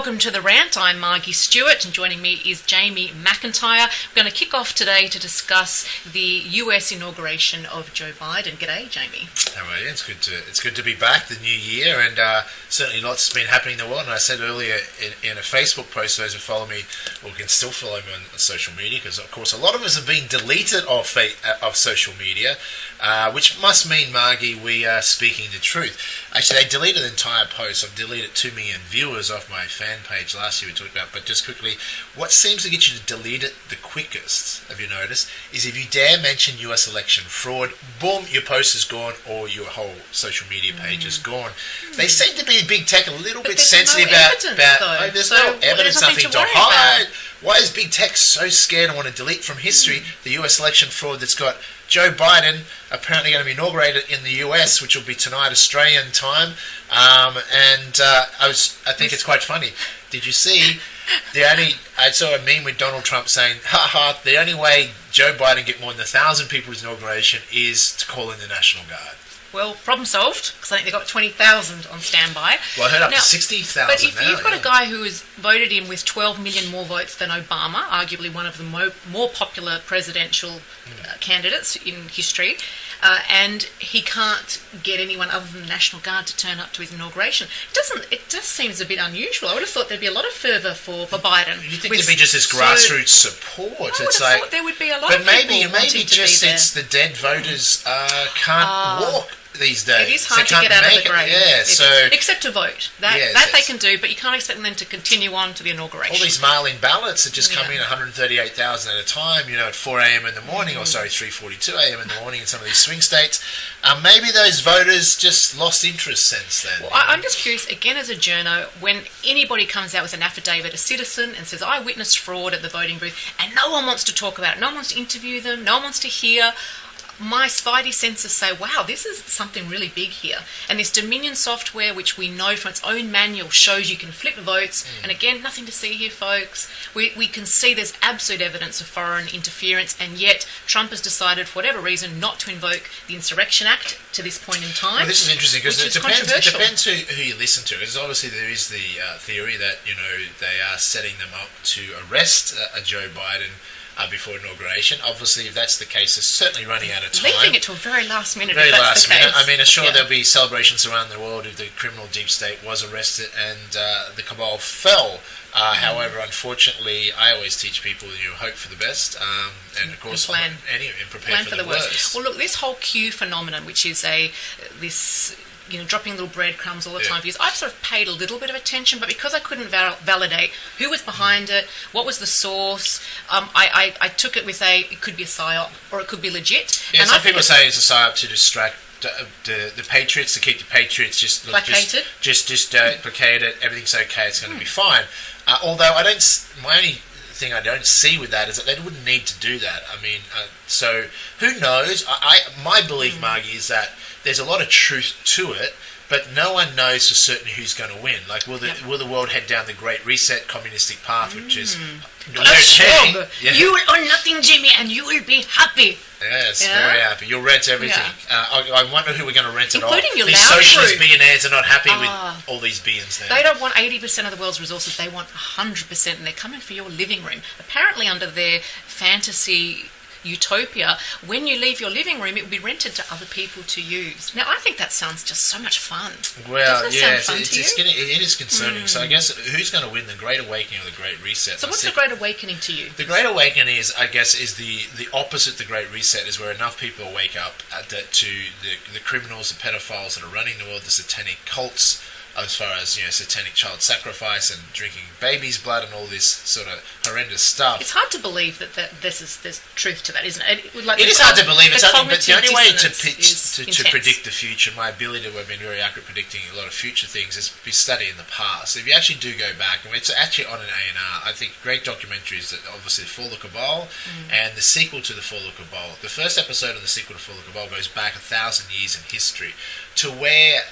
Welcome to the Rant. I'm Margie Stewart, and joining me is Jamie McIntyre. We're going to kick off today to discuss the US inauguration of Joe Biden. G'day, Jamie. How are you? It's good to be back. The new year, and certainly lots has been happening in the world. And I said earlier in a Facebook post, those who follow me or can still follow me on social media, because of course a lot of us have been deleted of social media, which must mean, Margie, we are speaking the truth. Actually, they deleted the entire post. I've deleted 2 million viewers off my fan page last year we talked about. But just quickly, what seems to get you to delete it the quickest, have you noticed, is if you dare mention US election fraud, boom, your post is gone or your whole social media page is gone. They seem to be, big tech, a little bit sensitive about there's no evidence, nothing to hide. Why is big tech so scared and want to delete from history the US election fraud that's got Joe Biden apparently going to be inaugurated in the US, which will be tonight Australian time, I think it's quite funny. Did you see I saw a meme with Donald Trump saying, the only way Joe Biden get more than 1,000 people at his inauguration is to call in the National Guard. Well, problem solved, because I think they've got 20,000 on standby. Well, I heard up to 60,000 But if you've got a guy who has voted in with 12 million more votes than Obama, arguably one of the more popular presidential candidates in history, and he can't get anyone other than the National Guard to turn up to his inauguration, it just seems a bit unusual. I would have thought there'd be a lot of fervour for Biden. You think there'd be just this grassroots support? I would have thought there would be a lot of people wanting to be there. It's the dead voters can't walk these days. It is hard to get out of the grave. Yeah, except to vote. That they can do, but you can't expect them to continue on to the inauguration. All these mail-in ballots are just coming in 138,000 at a time, at 4 a.m. in the morning, 3:42 a.m. in the morning in some of these swing states. Maybe those voters just lost interest since then. Well, I'm just curious, again, as a journo, when anybody comes out with an affidavit, a citizen, and says, I witnessed fraud at the voting booth, and no one wants to talk about it, no one wants to interview them, no one wants to hear, my spidey senses say, wow, this is something really big here. And this Dominion software, which we know from its own manual, shows you can flip votes. And again, nothing to see here, folks. We can see there's absolute evidence of foreign interference, and yet Trump has decided, for whatever reason, not to invoke the Insurrection Act to this point in time. Well, this is interesting, because it depends who you listen to. Because obviously there is the theory that, they are setting them up to arrest Joe Biden before inauguration. Obviously, if that's the case, it's certainly running out of time. Leaving it to a very last minute. Very last minute. I mean, sure, there'll be celebrations around the world if the criminal deep state was arrested and the cabal fell. However, unfortunately, I always teach people hope for the best, and of course, prepare for the worst. Well, look, this whole Q phenomenon, which is this dropping little breadcrumbs all the time for years. I've sort of paid a little bit of attention, but because I couldn't validate who was behind it, what was the source, I took it with it could be a psyop or it could be legit. Yeah, and some people say it's a psyop to distract the Patriots, to keep the Patriots just placated. Everything's okay. It's going to be fine. Although my only thing I don't see with that is that they wouldn't need to do that. I mean, so who knows? My belief, Margie, is that there's a lot of truth to it, but no one knows for certain who's going to win. Like, will the world head down the Great Reset communistic path, which is you will own nothing, Jimmy, and you will be happy. Yes, very happy. You'll rent everything. I wonder who we're going to rent it off. Including your These socialist billionaires are not happy with all these billions now. They don't want 80% of the world's resources. They want 100%, and they're coming for your living room. Apparently, under their fantasy utopia, when you leave your living room, it will be rented to other people to use. Now, I think that sounds just so much fun. Well, it is concerning. So I guess who's going to win, the Great Awakening or the Great Reset? So what's the Great Awakening to you? The Great Awakening is the opposite. The Great Reset is where enough people wake up to the criminals, the pedophiles that are running the world, the satanic cults, as far as satanic child sacrifice and drinking baby's blood and all this sort of horrendous stuff. It's hard to believe that there's truth to that, isn't it? It is hard to believe. But the only way to predict the future, my ability to have been very accurate predicting a lot of future things, is be studying the past. If you actually do go back, and it's actually on an A&R, I think great documentaries that obviously Fall of the Cabal and the sequel to the Fall of the Cabal. The first episode of the sequel to Fall of the Cabal goes back 1,000 years in history to where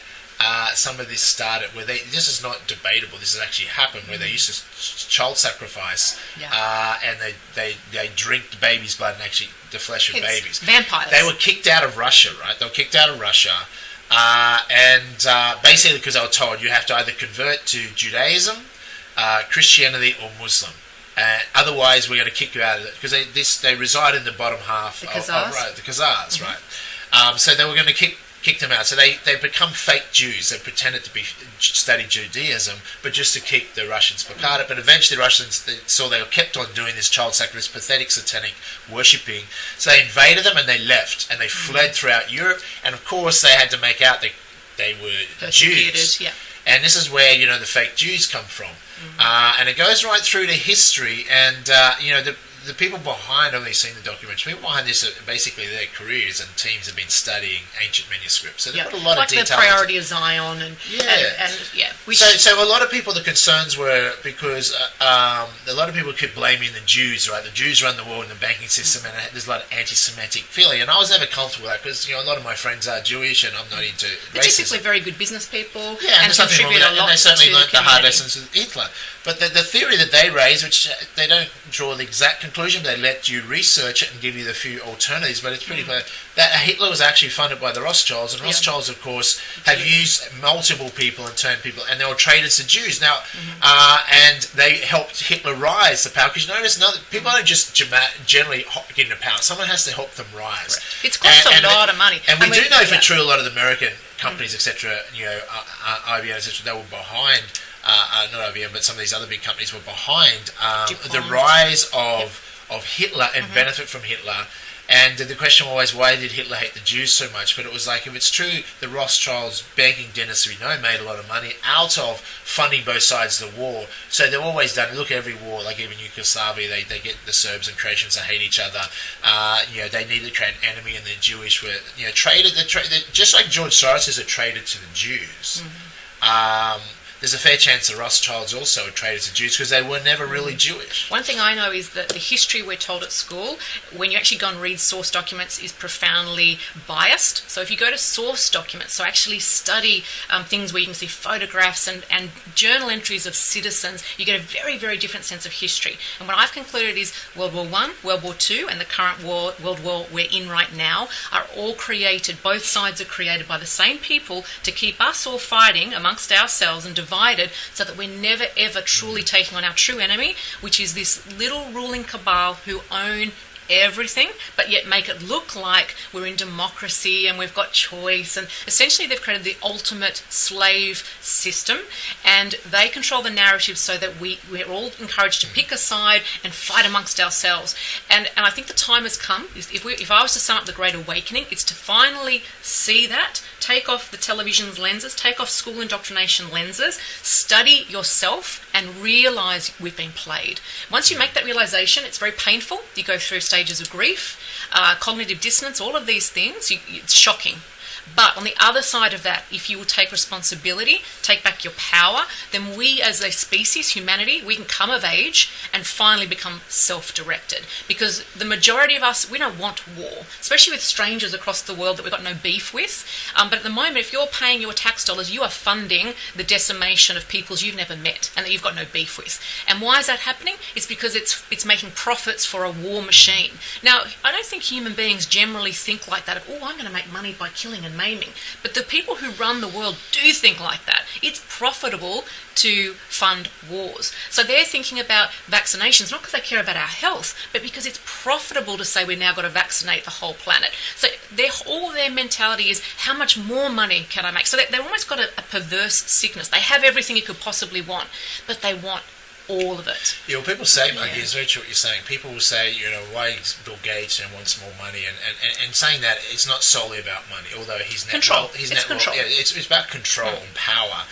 some of this started, where this is not debatable, this has actually happened, where they used to child sacrifice and they drink the baby's blood and actually the flesh of babies. Vampires. They were kicked out of Russia, right? They were kicked out of Russia and basically because they were told you have to either convert to Judaism Christianity or Muslim. Otherwise, we're going to kick you out of it because they reside in the bottom half the of Khazars. the Khazars, right? So they were going to kick them out. So they become fake Jews. They pretended to study Judaism, but just to keep the Russians placate. But eventually, the Russians saw they kept on doing this child sacrifice, pathetic satanic worshipping. So they invaded them and they left and they fled throughout Europe. And of course, they had to make out they were Jews. Yeah. And this is where the fake Jews come from. And it goes right through to history, and the people behind, I've only seen the documents, people behind this are basically their careers and teams have been studying ancient manuscripts. So they put a lot of detail. Like the priority of Zion and So a lot of people, the concerns were because a lot of people kept blaming the Jews, right? The Jews run the world in the banking system, and there's a lot of anti-Semitic feeling. And I was never comfortable with that because a lot of my friends are Jewish, and I'm not into racism. They're typically very good business people, and and contribute a lot. And they certainly learnt the hard community. lessons with Hitler. But the theory that they raise, which they don't draw the exact conclusion, they let you research it and give you the few alternatives, but it's pretty clear that Hitler was actually funded by the Rothschilds, and Rothschilds, of course, have used multiple people and turned people, and they were traded to Jews. Now, and they helped Hitler rise to power, because you notice people don't just generally get into power. Someone has to help them rise. Right. It's cost a lot of money. And we do know for true a lot of the American companies, etc., IBM, etc., they were behind, not IBM, but some of these other big companies were behind the rise of Hitler and benefit from Hitler. And the question was always, why did Hitler hate the Jews so much? But it was like, if it's true, the Rothschilds, banking dynasty, made a lot of money out of funding both sides of the war. So they've always done, look at every war, like even Yugoslavia, they get the Serbs and Croatians to hate each other. They need to create an enemy, and the Jewish were, traded, just like George Soros is a traitor to the Jews. There's a fair chance the Rothschilds also are traded to Jews because they were never really Jewish. One thing I know is that the history we're told at school, when you actually go and read source documents, is profoundly biased. So if you go to source documents, so actually study things where you can see photographs and journal entries of citizens, you get a very, very different sense of history. And what I've concluded is World War I, World War II, and the current world war we're in right now are all created, both sides are created by the same people to keep us all fighting amongst ourselves and divided, so that we're never ever truly taking on our true enemy, which is this little ruling cabal who own everything, but yet make it look like we're in democracy and we've got choice. And essentially they've created the ultimate slave system, and they control the narrative so that we're all encouraged to pick a side and fight amongst ourselves. And I think the time has come. If I was to sum up the Great Awakening, it's to finally see that, take off the television's lenses, take off school indoctrination lenses, study yourself and realise we've been played. Once you make that realisation, it's very painful. You go through stages of grief, cognitive dissonance, all of these things. It's shocking. But on the other side of that, if you will take responsibility, take back your power, then we as a species, humanity, we can come of age and finally become self-directed. Because the majority of us, we don't want war, especially with strangers across the world that we've got no beef with. But at the moment, if you're paying your tax dollars, you are funding the decimation of peoples you've never met and that you've got no beef with. And why is that happening? It's because it's making profits for a war machine. Now, I don't think human beings generally think like that, I'm going to make money by killing and maiming. But the people who run the world do think like that. It's profitable to fund wars. So they're thinking about vaccinations, not because they care about our health, but because it's profitable to say we've now got to vaccinate the whole planet. So all their mentality is, how much more money can I make? So they've almost got a perverse sickness. They have everything you could possibly want, but they want all of it. Yeah, well, people say, Margie, it's very true what you're saying. People will say, why is Bill Gates wants more money, and saying that it's not solely about money, although he's control. control. Yeah, it's about control and power.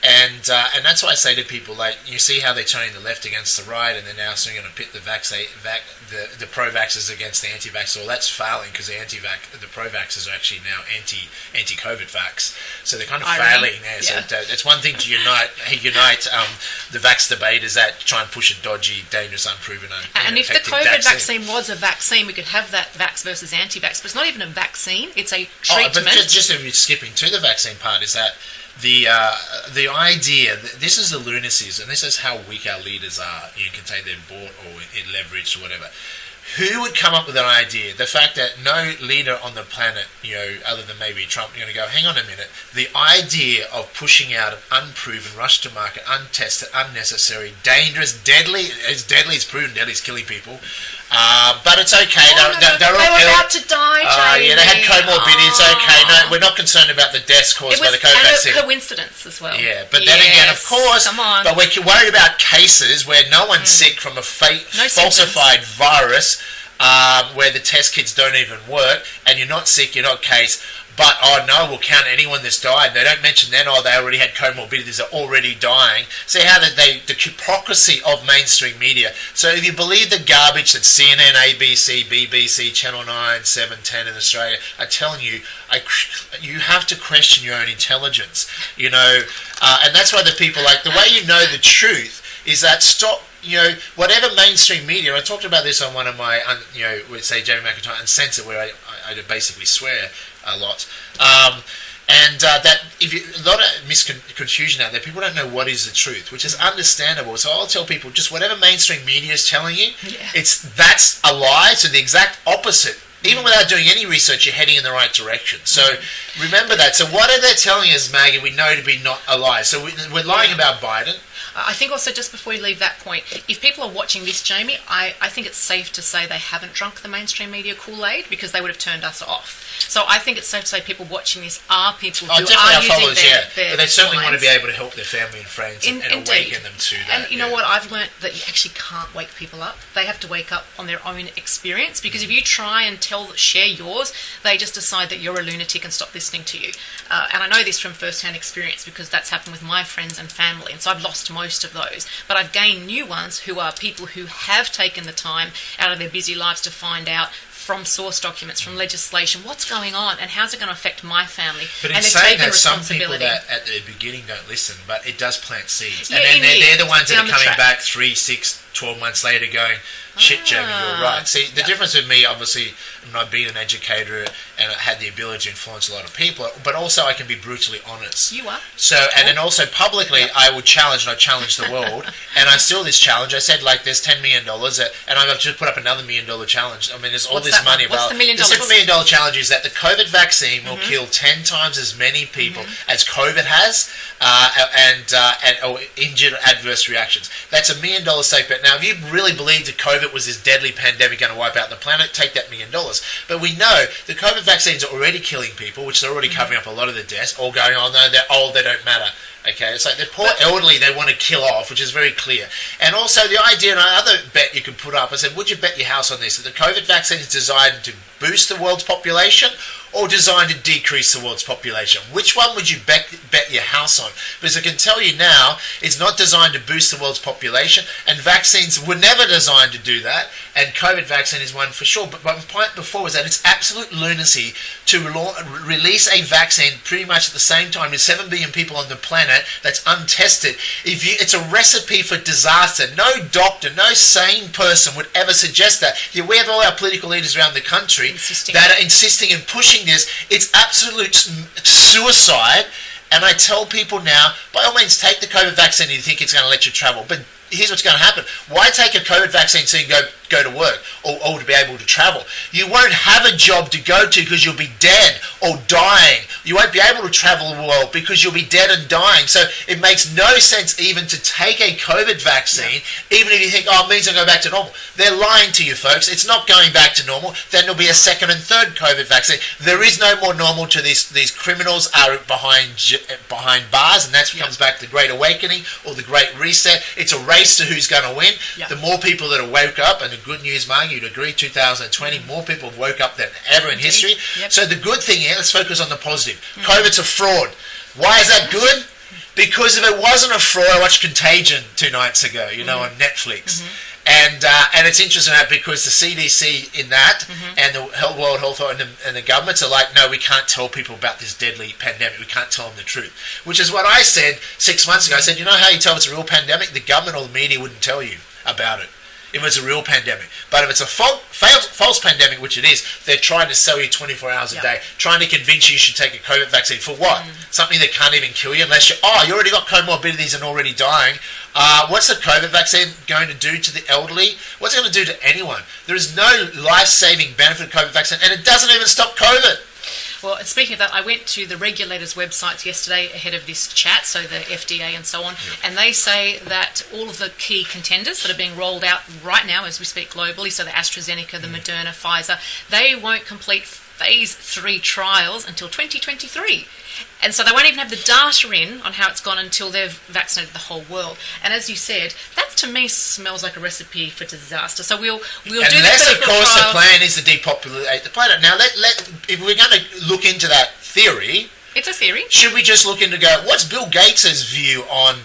And that's why I say to people, like, you see how they're turning the left against the right, and they're now soon going to pit the pro-vaxxers against the anti-vaxxers. Well, that's failing because the pro-vaxxers are actually now anti-COVID vax. So they're kind of failing there. Yeah. So it's one thing to unite the vax debaters that try and push a dodgy, dangerous, unproven, and if the COVID vaccine was a vaccine, we could have that vax versus anti-vax. But it's not even a vaccine; it's a treatment. But just if you're skipping to the vaccine part, is that the idea, this is the lunacies, and this is how weak our leaders are. You can say they're bought or leveraged or whatever. Who would come up with an idea? The fact that no leader on the planet, other than maybe Trump, you're going to go, hang on a minute. The idea of pushing out an unproven, rush to market, untested, unnecessary, dangerous, deadly, as deadly as proven deadly, is killing people. But it's okay. They were about to die, Jamie. Yeah, they had comorbidity. It's okay. No, we're not concerned about the deaths caused by the COVID vaccine. It was a coincidence as well. Yeah, but then again, of course, but we're worried about cases where no one's sick from a falsified virus, where the test kits don't even work, and you're not sick, you're not case. But, we'll count anyone that's died. They don't mention then, they already had comorbidities, they're already dying. See how the hypocrisy of mainstream media. So if you believe the garbage that CNN, ABC, BBC, Channel 9, 7, 10 in Australia are telling you, you have to question your own intelligence, and that's why the people, the way you know the truth is that whatever mainstream media, I talked about this on one of my, say Jamie McIntyre Uncensored, where I basically swear a lot, that if a lot of confusion out there, people don't know what is the truth, which is understandable. So I'll tell people, just whatever mainstream media is telling you, that's a lie. So the exact opposite. Even without doing any research, you're heading in the right direction. So remember that. So what are they telling us, Maggie, we know to be not a lie? So we're lying about Biden. I think also, just before we leave that point, if people are watching this, Jamie, I think it's safe to say they haven't drunk the mainstream media Kool-Aid, because they would have turned us off. So I think it's safe to say people watching this are people who are using their but they certainly want to be able to help their family and friends and awaken them to that. And you know what? I've learnt that you actually can't wake people up. They have to wake up on their own experience, because if you try and share yours, they just decide that you're a lunatic and stop listening to you. And I know this from first-hand experience, because that's happened with my friends and family, and so I've lost most of those. But I've gained new ones who are people who have taken the time out of their busy lives to find out from source documents, from legislation, what's going on and how's it going to affect my family. But in saying that, some people that at the beginning don't listen, but it does plant seeds. And then they're the ones that are coming back 3, 6, 12 months later going, shit, Jamie, you're right. See, the difference with me, obviously, I've been an educator and I had the ability to influence a lot of people, but also I can be brutally honest. You are. So, and then also publicly, I would challenge, and I challenged the world, and I still this challenge. I said, there's $10 million, and I've just put up another $1 million challenge. I mean, there's all this money. What's the $1 million? The simple $1 million challenge is that the COVID vaccine will kill 10 times as many people as COVID has, or injured adverse reactions. That's $1 million safe bet. Now, if you really believe that COVID was this deadly pandemic going to wipe out the planet, take that $1 million. But we know the COVID vaccines are already killing people, which they're already covering up a lot of the deaths, all going, no, they're old, they don't matter. Okay, it's like the poor elderly they want to kill off, which is very clear. And also the idea, and another bet you could put up, I said, would you bet your house on this, that the COVID vaccine is designed to boost the world's population or designed to decrease the world's population? Which one would you bet your house on? Because I can tell you now, it's not designed to boost the world's population, and vaccines were never designed to do that, and COVID vaccine is one for sure. But my point before was that it's absolute lunacy to release a vaccine pretty much at the same time as 7 billion people on the planet that's untested. It's a recipe for disaster. No doctor, no sane person would ever suggest that. We have all our political leaders around the country that are insisting and pushing this. It's absolute suicide. And I tell people now, by all means, take the COVID vaccine if you think it's going to let you travel. But here's what's going to happen. Why take a COVID vaccine so you can go to work or to be able to travel? You won't have a job to go to because you'll be dead or dying. You won't be able to travel the world because you'll be dead and dying. So it makes no sense even to take a COVID vaccine, even if you think, it means I'll go back to normal. They're lying to you, folks. It's not going back to normal. Then there'll be a second and third COVID vaccine. There is no more normal to these criminals are behind bars, and that comes back to the Great Awakening or the Great Reset. It's a race to who's going to win. The more people that have woke up, and the good news, Margie, you'd agree, 2020, more people have woke up than ever in history. So the good thing here, let's focus on the positive. COVID's a fraud. Why is that good? Because if it wasn't a fraud, I watched Contagion 2 nights ago, on Netflix. And it's interesting that because the CDC in that and the World Health Organization and the governments are like, no, we can't tell people about this deadly pandemic. We can't tell them the truth. Which is what I said 6 months ago. I said, you know how you tell it's a real pandemic? The government or the media wouldn't tell you about it. if it's a real pandemic. But if it's a false pandemic, which it is, they're trying to sell you 24 hours a day, trying to convince you should take a COVID vaccine. For what? Something that can't even kill you unless you already got comorbidities and already dying. What's the COVID vaccine going to do to the elderly? What's it going to do to anyone? There is no life-saving benefit of COVID vaccine, and it doesn't even stop COVID. Well, and speaking of that, I went to the regulators' websites yesterday ahead of this chat, so the FDA and so on, and they say that all of the key contenders that are being rolled out right now as we speak globally, so the AstraZeneca, the Moderna, Pfizer, they won't complete phase 3 trials until 2023. And so they won't even have the data in on how it's gone until they've vaccinated the whole world. And as you said, that to me smells like a recipe for disaster. So we'll do the unless, of course, trials. The plan is to depopulate the planet. Now, if we're going to look into that theory, it's a theory. Should we just look into what's Bill Gates' view on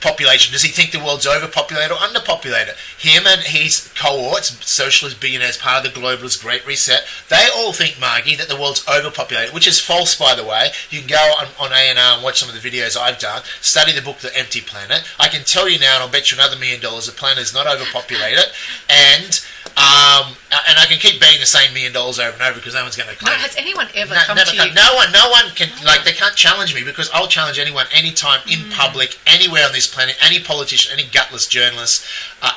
population? Does he think the world's overpopulated or underpopulated? Him and his cohorts, socialist billionaires, part of the globalist Great Reset, they all think, Margie, that the world's overpopulated, which is false, by the way. You can go on A&R and watch some of the videos I've done, study the book The Empty Planet. I can tell you now, and I'll bet you another $1 million, the planet is not overpopulated, and I can keep betting the same $1 million over and over because no one's going to claim it. Has anyone ever come to you? No one can, they can't challenge me because I'll challenge anyone, anytime, in public, anywhere on this planet, any politician, any gutless journalist,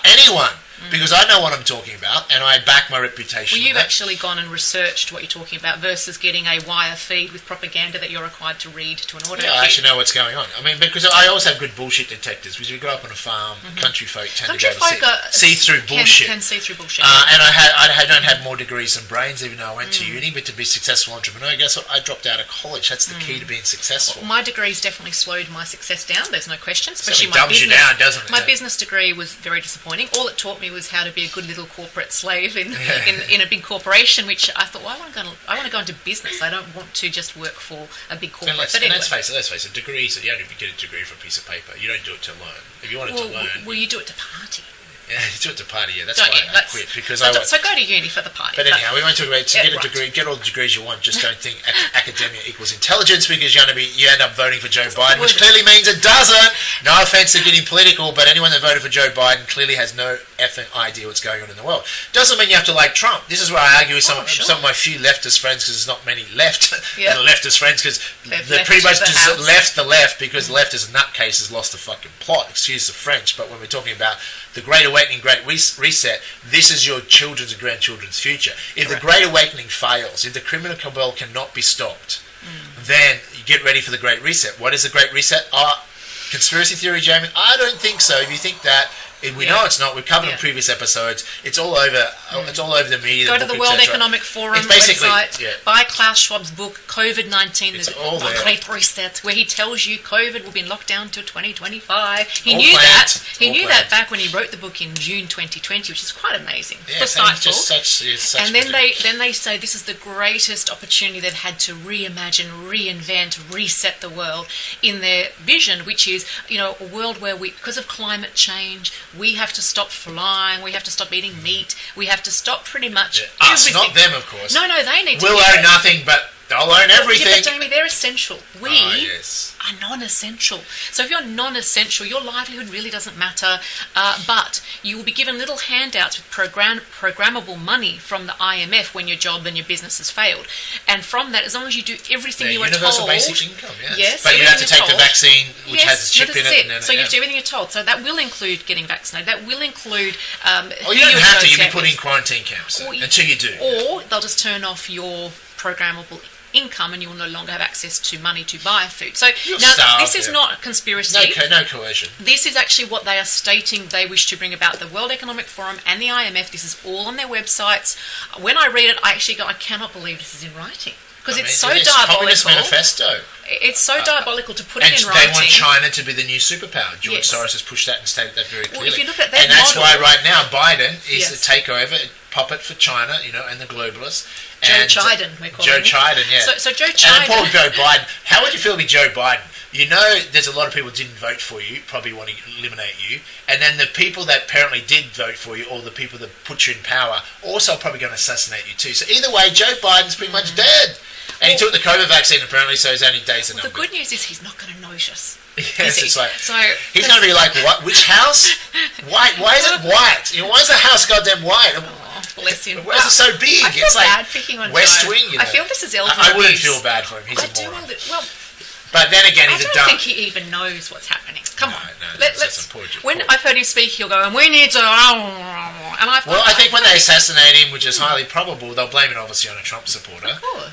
anyone, because I know what I'm talking about and I back my reputation. Well, you've actually gone and researched what you're talking about versus getting a wire feed with propaganda that you're required to read to an audio feed. I actually know what's going on. I mean, because I always have good bullshit detectors because we grew up on a farm, country folk tend to be able to see through bullshit. Can see through bullshit. And I don't have more degrees than brains, even though I went to uni, but to be a successful entrepreneur, guess what? I dropped out of college. That's the key to being successful. Well, my degree's definitely slowed my success down, there's no question. Especially my business. You down, doesn't it? My business degree was very disappointing. All it taught me was how to be a good little corporate slave in a big corporation, which I thought, well, I want to go into business. I don't want to just work for a big corporate. Let's face it, degrees, you don't get a degree for a piece of paper. You don't do it to learn. If you wanted to learn... Well, you do it to party. Yeah, you do it to party, that's why I quit. Because so go to uni for the party. But anyhow, we won't talk about get a degree, get all the degrees you want, just don't think academia equals intelligence because you end up voting for Joe Biden, which clearly means it doesn't. No offence to getting political, but anyone that voted for Joe Biden clearly has no effing idea what's going on in the world. Doesn't mean you have to like Trump. This is where I argue with some of my few leftist friends, because there's not many left leftist friends, because they're pretty much just left the left, because the leftist nutcases lost the fucking plot, excuse the French. But when we're talking about the Great Awakening, Great Reset, this is your children's and grandchildren's future. If the Great Awakening fails, if the criminal cabal cannot be stopped, then you get ready for the Great Reset. What is the Great Reset? Conspiracy theory, Jamie? I don't think so. If you think that, we know it's not. We've covered in previous episodes. It's all over. It's all over the media. Go to the World Economic Forum website. Buy Klaus Schwab's book, COVID-19, the Great Reset, where he tells you COVID will be in lockdown till 2025. He knew that. He knew that back when he wrote the book in June 2020, which is quite amazing. And then they say this is the greatest opportunity they've had to reimagine, reinvent, reset the world in their vision, which is a world where because of climate change, we have to stop flying, we have to stop eating meat, we have to stop pretty much us, everything. not them, of course. No, they need to. We'll own nothing, but they'll own everything. Yeah, but Jamie, they're essential. We are non-essential. So if you're non-essential, your livelihood really doesn't matter, but you will be given little handouts with programmable money from the IMF when your job and your business has failed. And from that, as long as you do everything you are told... Universal basic income, yes. But you have to take the vaccine, which has a chip in it. So you have to do everything you're told. So that will include getting vaccinated. That will include... you don't have to. You'll be put in quarantine camps until you do. Or they'll just turn off your programmable income and you'll no longer have access to money to buy food. So now this is not a conspiracy. No coercion. This is actually what they are stating they wish to bring about. The World Economic Forum and the IMF, this is all on their websites. When I read it, I actually go, I cannot believe this is in writing. Because it's so diabolical. Communist manifesto. It's so diabolical to put it in writing. And they want China to be the new superpower. George Soros has pushed that and stated that very clearly. Well, if you look at that and that's why right now Biden is the takeover puppet for China, and the globalists. Joe Biden, we're calling him. Joe Biden, yeah. So Joe Biden. And poor Joe Biden. How would you feel to be Joe Biden? you know there's a lot of people who didn't vote for you, probably want to eliminate you, and then the people that apparently did vote for you, or the people that put you in power, also are probably going to assassinate you too. So either way, Joe Biden's pretty much dead. And he took the COVID vaccine apparently, so his only days are numbered. The good news is he's not going to notice. Yes, it's like, so he's going to be like, what? Which house? White? Why is it white? Why is the house goddamn white? Oh, bless him. Why is it so big? I feel it's bad like picking on West Joe. Wing, you know. I feel this is elder I wouldn't abuse. feel bad for him. He's a moron. Well, but then again, he's I a don't dumb. think he even knows what's happening. Come on. No, Let's. When I've heard him speak, he'll go, and we need to. And I think when they assassinate him, which is highly probable, they'll blame it obviously on a Trump supporter. Of course.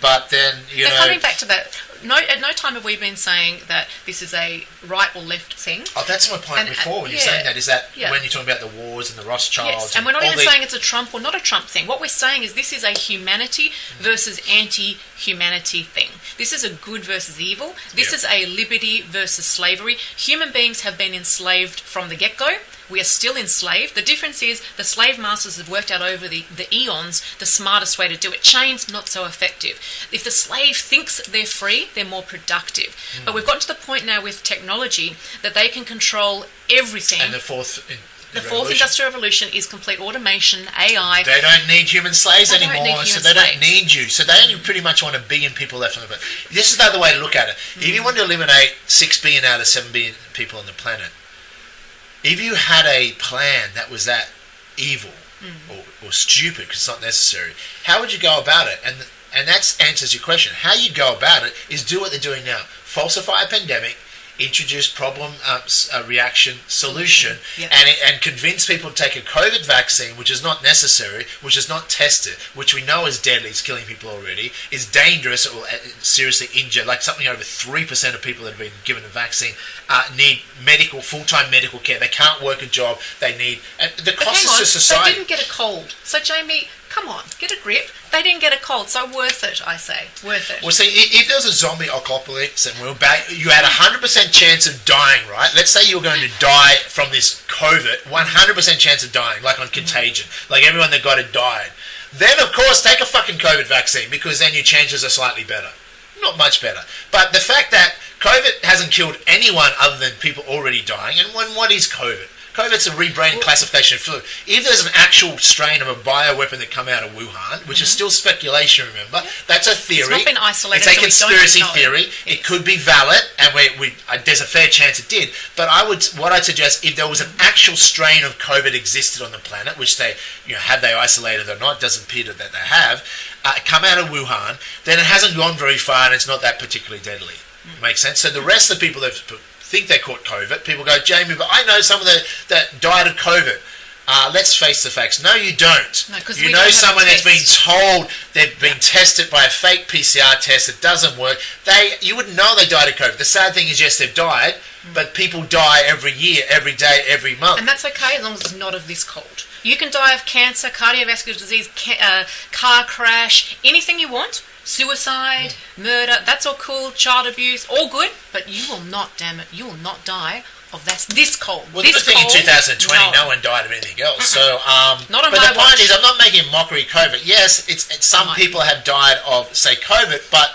But then, They're coming back to that. At no time have we been saying that this is a right or left thing. Oh, that's my point before when you're saying that, is that when you're talking about the wars and the Rothschilds. Yes, and we're not even saying it's a Trump or not a Trump thing. What we're saying is this is a humanity versus anti-humanity thing. This is a good versus evil. This is a liberty versus slavery. Human beings have been enslaved from the get-go. We are still enslaved. The difference is the slave masters have worked out over the eons the smartest way to do it. Chains, not so effective. If the slave thinks they're free, they're more productive. But we've gotten to the point now with technology that they can control everything. And the fourth industrial revolution is complete automation, AI. They don't need human slaves anymore, so they don't need you. So they only pretty much want 1 billion people left on the planet. This is the other way to look at it. If you want to eliminate 6 billion out of 7 billion people on the planet, if you had a plan that was that evil or stupid because it's not necessary, how would you go about it? And that answers your question. How you go about it is do what they're doing now. Falsify a pandemic, introduce problem reaction solution, and convince people to take a COVID vaccine, which is not necessary, which is not tested, which we know is deadly, it's killing people already, is dangerous or seriously injured. Like something over 3% of people that have been given a vaccine need full-time medical care. They can't work a job. They need the cost to society. They didn't get a cold. So Jamie, come on, get a grip. They didn't get a cold, so worth it, I say. Worth it. Well, see, if there was a zombie apocalypse and you had a 100% chance of dying, right? Let's say you were going to die from this COVID, 100% chance of dying, like on Contagion. Like everyone that got it died. Then, of course, take a fucking COVID vaccine because then your chances are slightly better. Not much better. But the fact that COVID hasn't killed anyone other than people already dying, and what is COVID? COVID's a rebranded classification of flu. If there's an actual strain of a bioweapon that come out of Wuhan, which is still speculation, remember, that's a theory. It's not been isolated. It's a conspiracy theory. It could be valid, and there's a fair chance it did. But what I'd suggest, if there was an actual strain of COVID existed on the planet, which they, have they isolated or not, doesn't appear that they have, come out of Wuhan, then it hasn't gone very far, and it's not that particularly deadly. Makes sense? So the rest of the people that think they caught COVID, people go, Jamie, but I know someone that died of COVID. Let's face the facts. No, you don't. No, you know someone that's been told they've been tested by a fake PCR test that doesn't work. You wouldn't know they died of COVID. The sad thing is, yes, they've died, but people die every year, every day, every month. And that's okay as long as it's not of this cold. You can die of cancer, cardiovascular disease, car crash, anything you want. Suicide, murder, that's all cool, child abuse, all good, but you will not, damn it, you will not die of this cold. Well, the good thing in 2020, no one died of anything else. So, not on but my the point watch. is, I'm not making mockery of COVID. Yes, it's some people have died of, say, COVID, but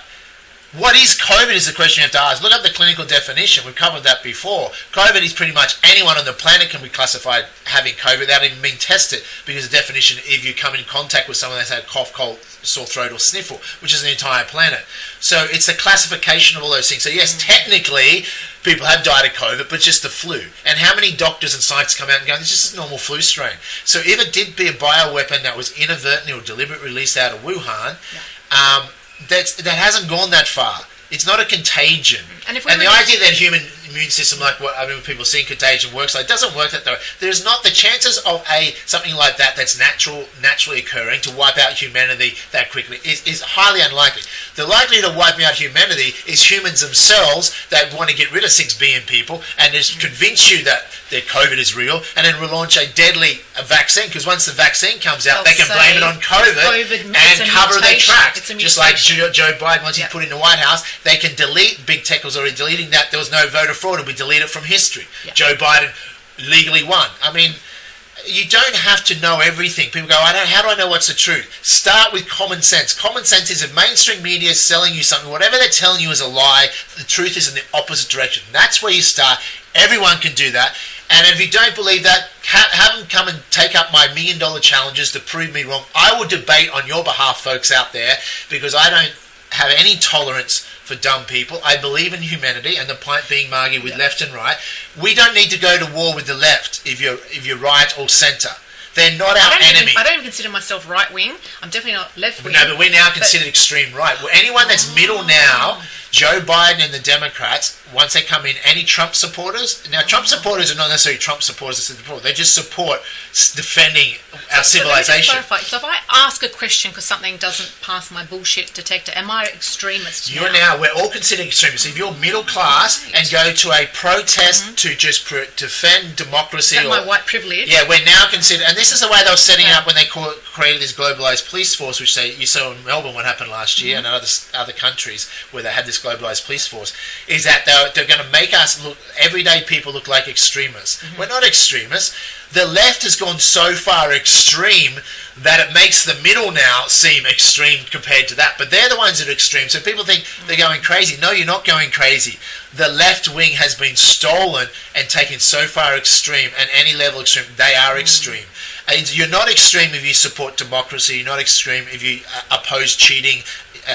what is COVID is the question you have to ask. Look up the clinical definition. We've covered that before. COVID is pretty much anyone on the planet can be classified having COVID without even being tested, because the definition, if you come in contact with someone that's had cough, cold, sore throat or sniffle, which is the entire planet. So it's a classification of all those things. So yes, technically people have died of COVID, but just the flu. And how many doctors and scientists come out and go, this is just a normal flu strain. So if it did be a bioweapon that was inadvertently or deliberately released out of Wuhan, that hasn't gone that far. It's not a contagion. And the idea that human immune system, like what people see in Contagion works, like, doesn't work that way. There's not the chances of something like that's naturally occurring to wipe out humanity that quickly is highly unlikely. The likelihood of wiping out humanity is humans themselves that want to get rid of 6 billion people and just convince you that their COVID is real, and then relaunch a deadly vaccine, because once the vaccine comes out, they can blame it on COVID and cover their tracks. Just like Joe Biden, once he's put in the White House, they can delete, big tech was already deleting that, there was no voter fraud, and we delete it from history. Joe Biden legally won. I mean, you don't have to know everything. People go, how do I know what's the truth? Start with common sense. Common sense is if mainstream media is selling you something, whatever they're telling you is a lie, the truth is in the opposite direction. That's where you start. Everyone can do that. And if you don't believe that, have them come and take up my $1 million challenges to prove me wrong. I will debate on your behalf, folks out there, because I don't have any tolerance for dumb people. I believe in humanity, and the point being, Margie, with left and right. We don't need to go to war with the left if you're right or centre. They're not our enemy. I don't even consider myself right wing. I'm definitely not left wing. No, but we're now considered extreme right. Well, anyone that's middle now, Joe Biden and the Democrats, once they come in, any Trump supporters. Now, Trump supporters are not necessarily Trump supporters. They just support defending our civilization. Let me just clarify. So if I ask a question because something doesn't pass my bullshit detector, am I extremist now? We're all considered extremists. If you're middle class and go to a protest to just defend democracy, is that my white privilege? Yeah, we're now considered, and this is the way they were setting up when they created this globalised police force, which you saw in Melbourne what happened last year, and other countries where they had this globalised police force, is that they're going to make us look, everyday people look like extremists. We're not extremists. The left has gone so far extreme that it makes the middle now seem extreme compared to that. But they're the ones that are extreme. So people think they're going crazy. No, you're not going crazy. The left wing has been stolen and taken so far extreme, and any level extreme, they are extreme. And you're not extreme if you support democracy. You're not extreme if you oppose cheating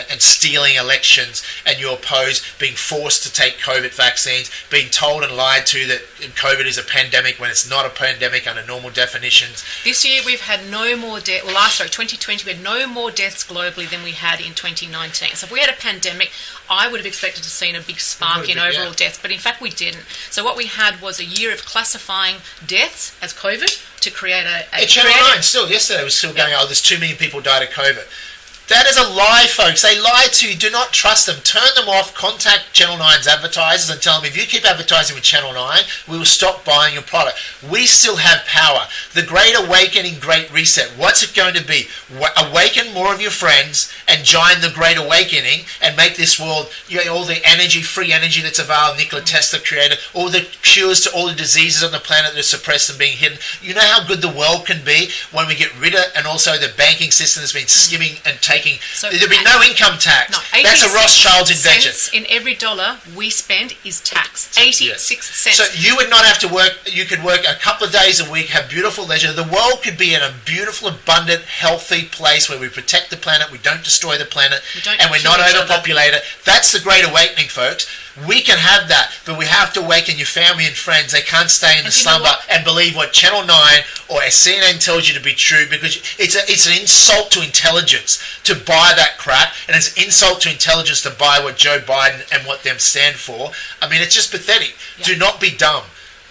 and stealing elections, and you oppose being forced to take COVID vaccines, being told and lied to that COVID is a pandemic when it's not a pandemic under normal definitions. This year we've had no more deaths. Well, 2020 we had no more deaths globally than we had in 2019. So if we had a pandemic, I would have expected to see a big spark in overall deaths, but in fact we didn't. So what we had was a year of classifying deaths as COVID to create a Channel 9 still, yesterday was still going, there's 2 million people died of COVID. That is a lie, folks. They lie to you. Do not trust them. Turn them off. Contact Channel 9's advertisers and tell them, if you keep advertising with Channel 9, we will stop buying your product. We still have power. The Great Awakening, Great Reset. What's it going to be? Awaken more of your friends and join the Great Awakening and make this world, all the energy, free energy that's available, Nikola Tesla created, all the cures to all the diseases on the planet that are suppressed and being hidden. You know how good the world can be when we get rid of, and also the banking system has been skimming and taking. So there'll be no income tax. No, that's a Rothschild's invention. In every dollar we spend is taxed. 86 cents. So you would not have to work. You could work a couple of days a week, have beautiful leisure. The world could be in a beautiful, abundant, healthy place where we protect the planet, we don't destroy the planet, and we're not overpopulated. That's the Great Awakening, folks. We can have that, but we have to awaken your family and friends. They can't stay in the slumber and believe what Channel 9 or CNN tells you to be true, because it's an insult to intelligence to buy that crap, and it's an insult to intelligence to buy what Joe Biden and what them stand for. I mean, it's just pathetic. Yeah. Do not be dumb.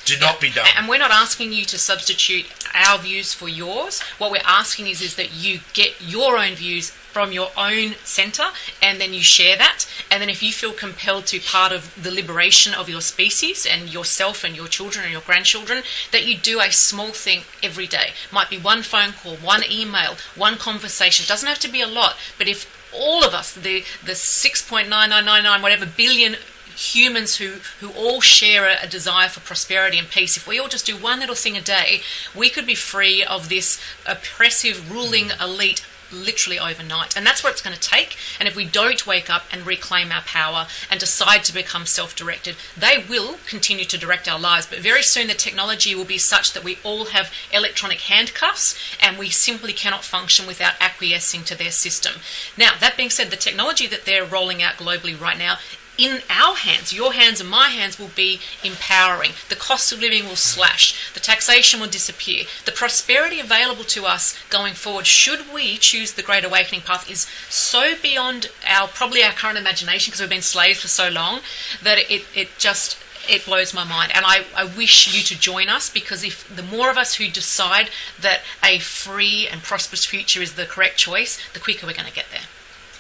Do not be dumb. And we're not asking you to substitute our views for yours. What we're asking is that you get your own views from your own centre, and then you share that. And then if you feel compelled to be part of the liberation of your species and yourself and your children and your grandchildren, that you do a small thing every day. Might be one phone call, one email, one conversation. Doesn't have to be a lot, but if all of us, the 6.9999 whatever billion humans who all share a desire for prosperity and peace, if we all just do one little thing a day, we could be free of this oppressive ruling elite literally overnight. And that's what it's going to take. And if we don't wake up and reclaim our power and decide to become self-directed, they will continue to direct our lives. But very soon the technology will be such that we all have electronic handcuffs, and we simply cannot function without acquiescing to their system. Now, that being said, the technology that they're rolling out globally right now, in our hands, your hands and my hands, will be empowering. The cost of living will slash. The taxation will disappear. The prosperity available to us going forward, should we choose the Great Awakening path, is so beyond probably our current imagination, because we've been slaves for so long, that it blows my mind. And I wish you to join us, because if the more of us who decide that a free and prosperous future is the correct choice, the quicker we're going to get there.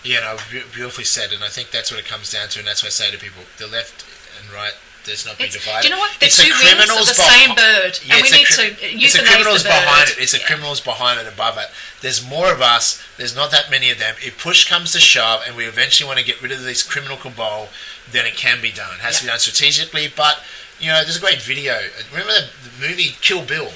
Yeah, no, beautifully said, and I think that's what it comes down to, and that's what I say to people: the left and right, there's not be divided. Do you know what? They're two wings of the same bird, and we need to euthanize the criminals behind it. It's the criminals behind it, above it. There's more of us. There's not that many of them. If push comes to shove, and we eventually want to get rid of this criminal cabal, then it can be done. It has to be done strategically. But there's a great video. Remember the movie Kill Bill?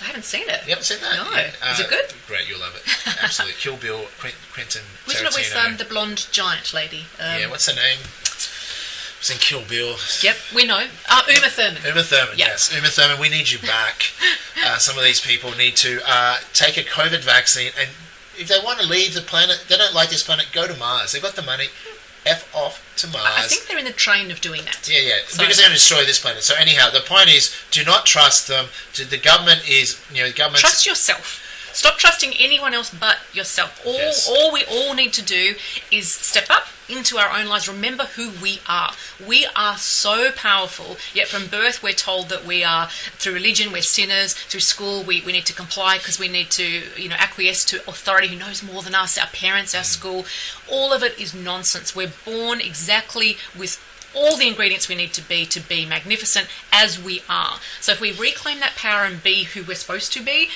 I haven't seen it. You haven't seen that? No. Yeah. Is it good? Great, you'll love it. Absolutely. Kill Bill, Quentin Wasn't it Tarantino. with the blonde giant lady? Yeah, what's her name? It was in Kill Bill. Yep, we know. Uma Thurman. Uma Thurman, Yep. yes. Uma Thurman, we need you back. Some of these people need to take a COVID vaccine, and if they want to leave the planet, they don't like this planet, go to Mars. They've got the money. F off to Mars. I think they're in the train of doing that. Yeah. So, because they're going to destroy this planet. So anyhow, the point is, do not trust them. The government is, the government. Trust yourself. Stop trusting anyone else but yourself. All we all need to do is step up into our own lives. Remember who we are. We are so powerful, yet from birth we're told that we are, through religion, we're sinners. Through school, we need to comply because we need to, acquiesce to authority who knows more than us, our parents, our school. All of it is nonsense. We're born exactly with all the ingredients we need to be magnificent as we are. So if we reclaim that power and be who we're supposed to be,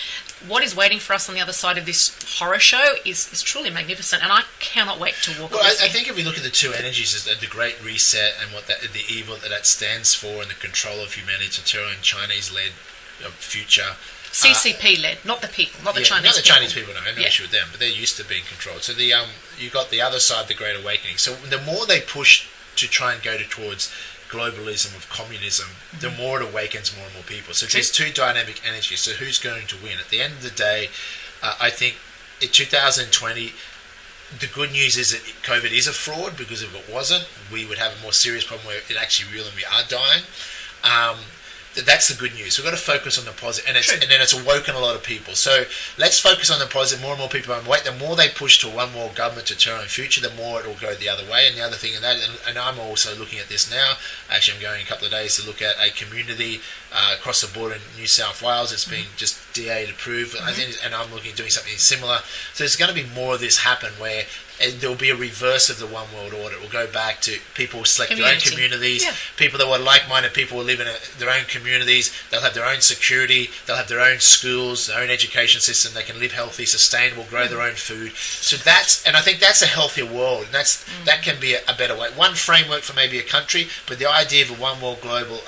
what is waiting for us on the other side of this horror show is truly magnificent, and I cannot wait to walk. Well, I think if we look at the two energies, is the Great Reset and what the evil that stands for, and the control of humanitarian Chinese-led future. CCP-led, not the people, not the Chinese people. Not the Chinese people, no, I have no issue with them, but they're used to being controlled. So you got the other side, the Great Awakening. So the more they push to try and go towards globalism of communism, the more it awakens more and more people. So there's two dynamic energies. So who's going to win? At the end of the day, I think in 2020, the good news is that COVID is a fraud, because if it wasn't, we would have a more serious problem where it actually real and we are dying. That's the good news. We've got to focus on the positive, and then it's awoken a lot of people. So let's focus on the positive. More and more people are on the way. The more they push to one more government deterrent future, the more it will go the other way. And the other thing in that, and I'm also looking at this now. Actually, I'm going in a couple of days to look at a community across the border in New South Wales. It's been just DA approved, I think, and I'm looking at doing something similar. So there's going to be more of this happen where. And there'll be a reverse of the one world order. It will go back to people will select their own communities. Yeah. People that were like-minded people will live in their own communities. They'll have their own security. They'll have their own schools, their own education system. They can live healthy, sustainable, grow their own food. So I think that's a healthier world. And that can be a better way. One framework for maybe a country, but the idea of a one world global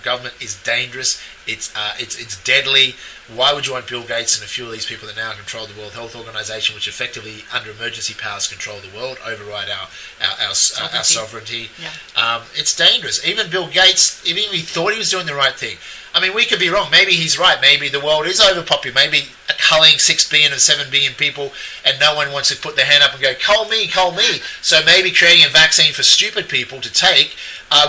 government is dangerous. It's deadly. Why would you want Bill Gates and a few of these people that now control the World Health Organization, which effectively under emergency powers control the world, override our sovereignty? Yeah. It's dangerous. Even Bill Gates, even if he thought he was doing the right thing. I mean, we could be wrong. Maybe he's right. Maybe the world is overpopulated. Maybe culling 6 billion or 7 billion people, and no one wants to put their hand up and go, cull me, cull me. So maybe creating a vaccine for stupid people to take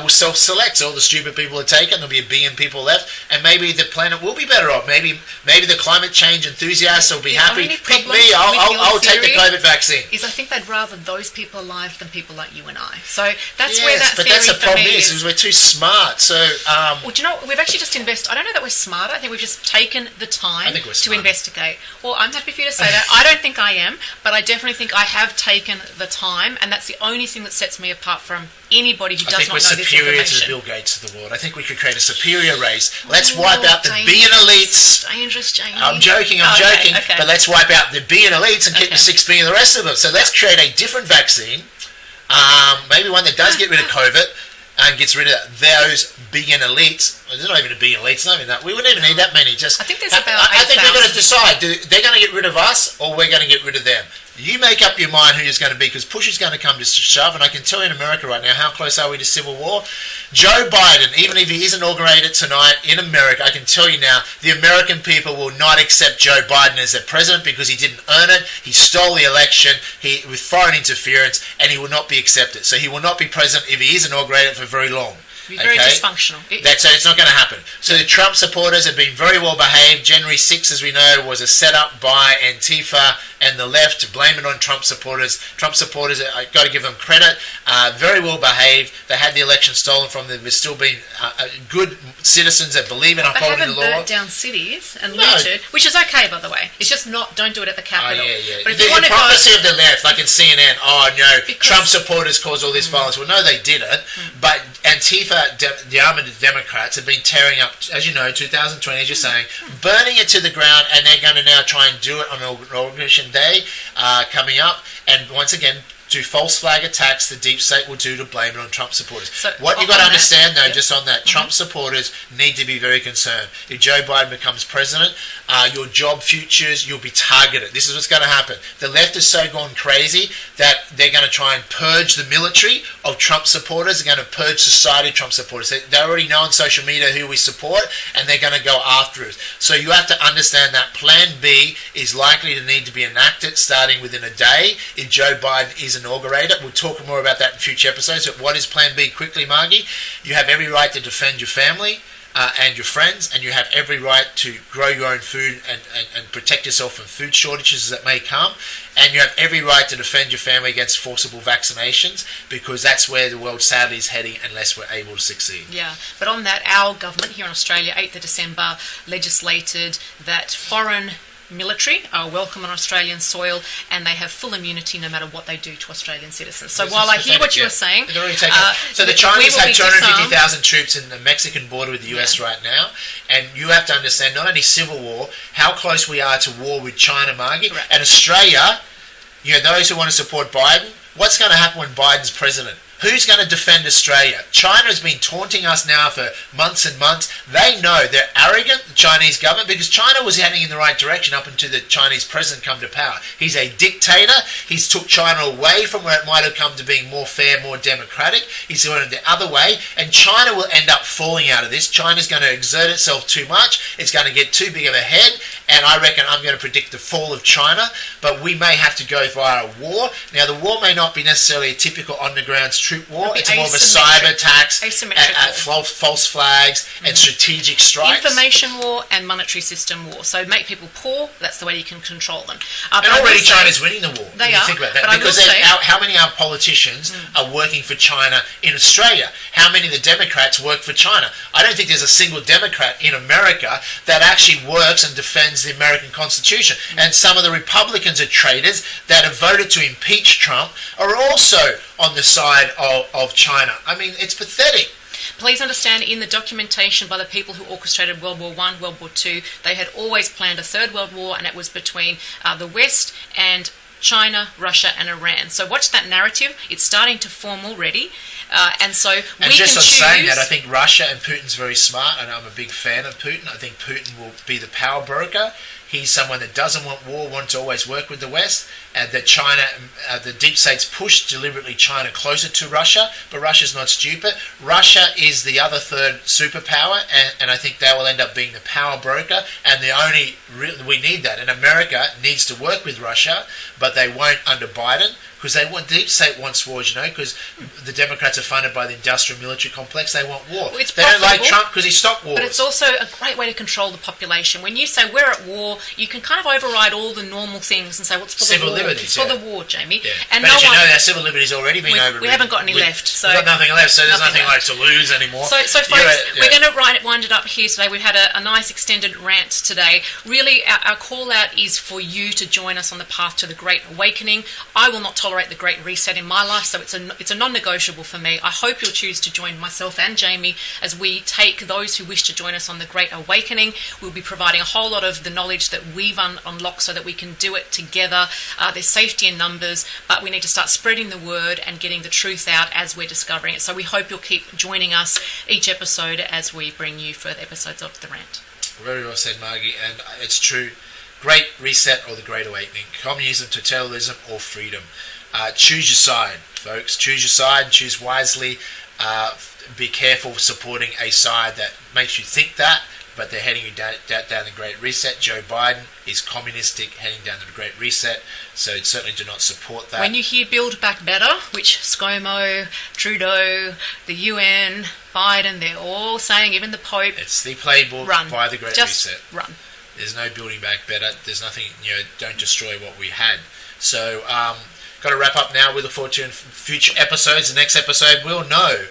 will self-select. So all the stupid people are taken. There'll be 1 billion people left, and maybe the planet will be better off. Maybe the climate change enthusiasts will be happy. Pick me. I'll take the COVID vaccine. I think they'd rather those people alive than people like you and I. So that's where that but theory that's the for problem me is we're too smart. So well, do you know, we've actually just invested. I don't know that we're smarter. I think we've just taken the time to investigate. Well, I'm happy for you to say that. I don't think I am, but I definitely think I have taken the time, and that's the only thing that sets me apart from anybody who does not know this information. I think we're superior to the Bill Gates of the world. I think we could create a superior race. Let's wipe out the being elites. Dangerous, Jamie. I'm joking, okay. But let's wipe out the being elites and keep the 6 billion the rest of them. So let's create a different vaccine, maybe one that does get rid of COVID and gets rid of those billion elites. There's not even a billion elites, not even that. We wouldn't even need that many. I think there's about 8,000. I think we've got to decide, they're going to get rid of us or we're going to get rid of them. You make up your mind who it's going to be, because push is going to come to shove, and I can tell you in America right now, how close are we to civil war? Joe Biden, even if he is inaugurated tonight in America, I can tell you now, the American people will not accept Joe Biden as their president because he didn't earn it. He stole the election with foreign interference, and he will not be accepted. So he will not be president if he is inaugurated for very long. Be very dysfunctional. It's not going to happen. So the Trump supporters have been very well behaved. January 6th, as we know, was a setup by Antifa and the left to blame it on Trump supporters. Trump supporters, I've got to give them credit, very well behaved. They had the election stolen from them. They've still been good citizens that believe in upholding the law. They haven't burnt down cities and looted, which is okay, by the way. It's just don't do it at the Capitol. But if the hypocrisy of the left, like in CNN, Trump supporters caused all this violence. Well, no, they didn't. But Antifa, the armed Democrats, have been tearing up, as you know, 2020, as you're saying, burning it to the ground, and they're going to now try and do it on Inauguration Day coming up. And once again, do false flag attacks the deep state will do to blame it on Trump supporters. So what you've got to understand, though, yep. just on that, Trump supporters need to be very concerned. If Joe Biden becomes president, your job futures, you'll be targeted. This is what's going to happen. The left has so gone crazy that they're going to try and purge the military of Trump supporters. They're going to purge society of Trump supporters. They already know on social media who we support, and they're going to go after us. So you have to understand that Plan B is likely to need to be enacted starting within a day if Joe Biden is inaugurated. We'll talk more about that in future episodes. But what is Plan B? Quickly, Margie. You have every right to defend your family and your friends, and you have every right to grow your own food and protect yourself from food shortages that may come. And you have every right to defend your family against forcible vaccinations, because that's where the world sadly is heading unless we're able to succeed. Yeah, but on that, our government here in Australia, 8th of December, legislated that foreign military are welcome on Australian soil, and they have full immunity no matter what they do to Australian citizens. So while I hear what you were saying, so the Chinese have 250,000 troops in the Mexican border with the US right now, and you have to understand not only civil war, how close we are to war with China, Margie, correct. And Australia. Those who want to support Biden, what's going to happen when Biden's president? Who's going to defend Australia? China has been taunting us now for months and months. They know they're arrogant, the Chinese government, because China was heading in the right direction up until the Chinese president come to power. He's a dictator. He's took China away from where it might have come to being more fair, more democratic. He's going the other way, and China will end up falling out of this. China's going to exert itself too much. It's going to get too big of a head, and I reckon I'm going to predict the fall of China, but we may have to go via a war. Now, the war may not be necessarily a typical underground troop war. It's more of a cyber attacks, false flags, and strategic strikes. Information war and monetary system war. So make people poor, that's the way you can control them. And already China's winning the war. They are. Think about that. Because how many of our politicians are working for China in Australia? How many of the Democrats work for China? I don't think there's a single Democrat in America that actually works and defends the American Constitution. And some of the Republicans are traitors that have voted to impeach Trump are also on the side of China. I mean, it's pathetic. Please understand, in the documentation by the people who orchestrated World War I, World War II, they had always planned a third world war, and it was between the West and China, Russia and Iran. So watch that narrative. It's starting to form already. And so we just can on choose. Saying that, I think Russia and Putin's very smart, and I'm a big fan of Putin. I think Putin will be the power broker. He's someone that doesn't want war, wants to always work with the West, and that China, the deep states pushed deliberately China closer to Russia, but Russia's not stupid. Russia is the other third superpower, and I think they will end up being the power broker, and we need that. And America needs to work with Russia, but they won't under Biden, because the deep state wants wars, because the Democrats are funded by the industrial military complex. They want war. Well, they don't like Trump because he stopped wars. But it's also a great way to control the population. When you say we're at war, you can kind of override all the normal things and say, what's for civil the war? liberties, it's for the war, Jamie. Yeah. And but as you know, our civil liberties already been overridden. We haven't got any left. So we've got nothing left, so there's nothing like to lose anymore. So folks, we're going to wind it up here today. We've had a nice extended rant today. Really, our call out is for you to join us on the path to the Great Awakening. I will not tolerate the Great Reset in my life, so it's a non-negotiable for me. I hope you'll choose to join myself and Jamie as we take those who wish to join us on the Great Awakening. We'll be providing a whole lot of the knowledge that we've unlocked so that we can do it together. There's safety in numbers, but we need to start spreading the word and getting the truth out as we're discovering it. So we hope you'll keep joining us each episode as we bring you further episodes of The Rant. Very well said, Margie, and it's true. Great Reset or the Great Awakening. Communism, totalitarianism, or freedom. Choose your side, folks. Choose your side and choose wisely. Be careful supporting a side that makes you think that, but they're heading you down the Great Reset. Joe Biden is communistic, heading down the Great Reset, so certainly do not support that. When you hear Build Back Better, which ScoMo, Trudeau, the UN, Biden, they're all saying, even the Pope... It's the playbook by the Great Reset. Run. There's no building back better. There's nothing, don't destroy what we had. So, got to wrap up now. We look forward to in future episodes. The next episode, we'll know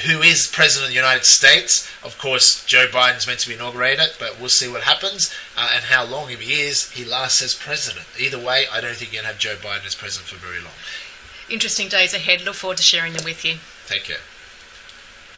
who is President of the United States. Of course, Joe Biden's meant to be inaugurated, but we'll see what happens and how long, if he is, he lasts as president. Either way, I don't think you're going to have Joe Biden as president for very long. Interesting days ahead. Look forward to sharing them with you. Take care.